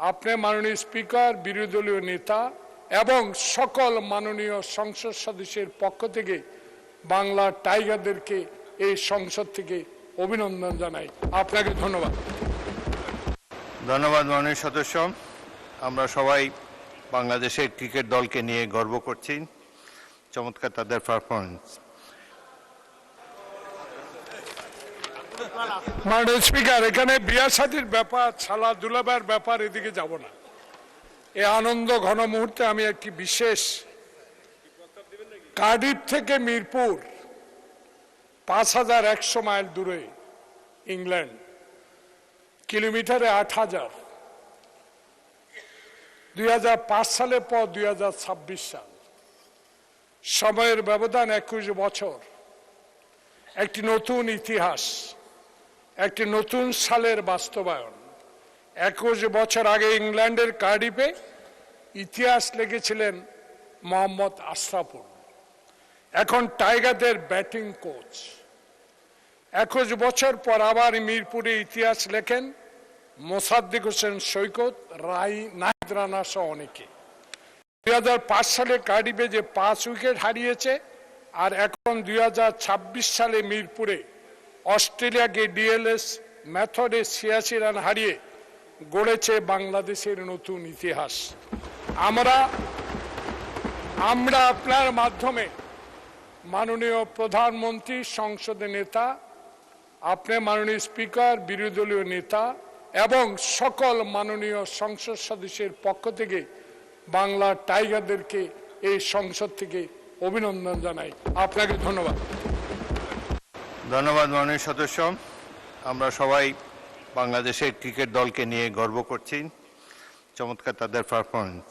আপনি মাননীয় স্পিকার, বিরোধী দলীয় নেতা এবং সকল মাননীয় সংসদ সদস্যের পক্ষ থেকে বাংলা টাইগারদেরকে এই সংসদ থেকে অভিনন্দন জানাই। আপনাকে ধন্যবাদ। ধন্যবাদ মাননীয় সদস্য। আমরা সবাই বাংলাদেশের ক্রিকেট দলকে নিয়ে গর্ব করছি। চমৎকার তাদের পারফরমেন্স। মাননীয় স্পিকার, এখানে বিয়া শাদীর ব্যাপার, খেলাধুলার ব্যাপার, এদিকে যাব না। এই আনন্দ ঘন মুহূর্তে আমি একটি বিশেষ, কার্ডিফ থেকে মিরপুর 5100 মাইল দূরে, ইংল্যান্ড, কিলোমিটারে 8000, 2005 সালের পর 2026 সাল, সময়ের ব্যবধান 21 বছর, একটি নতুন ইতিহাস, একটি নতুন সালের বাস্তবায়ন। 21 বছর আগে ইংল্যান্ডের কার্ডিফে ইতিহাস লিখেছিলেন মোহাম্মদ আশরাফুল, এখন টাইগারদের ব্যাটিং কোচ। 21 বছর পর আবার মিরপুরে ইতিহাস লেখেন মোসাদ্দেক হোসেন সৈকত, নাহিদ রানা সহ অনেকে। 2005 সালে কার্ডিফে যে 5 উইকেট হারিয়েছে, আর এখন 2026 সালে মিরপুরে অস্ট্রেলিয়াকে ডিএলএস মেথডে 86 রান হারিয়ে গড়েছে বাংলাদেশের নতুন ইতিহাস। আমরা আপনার মাধ্যমে মাননীয় প্রধানমন্ত্রী, সংসদের নেতা, আপনি মাননীয় স্পিকার, বিরোধী দলীয় নেতা এবং সকল মাননীয় সংসদ সদস্যের পক্ষ থেকে বাংলা টাইগারদেরকে এই সংসদ থেকে অভিনন্দন জানাই। আপনাকে ধন্যবাদ। ধন্যবাদ মাননীয় সদস্য। আমরা সবাই বাংলাদেশের ক্রিকেট দলকে নিয়ে গর্ব করছি। চমৎকার তাদের পারফরমেন্স।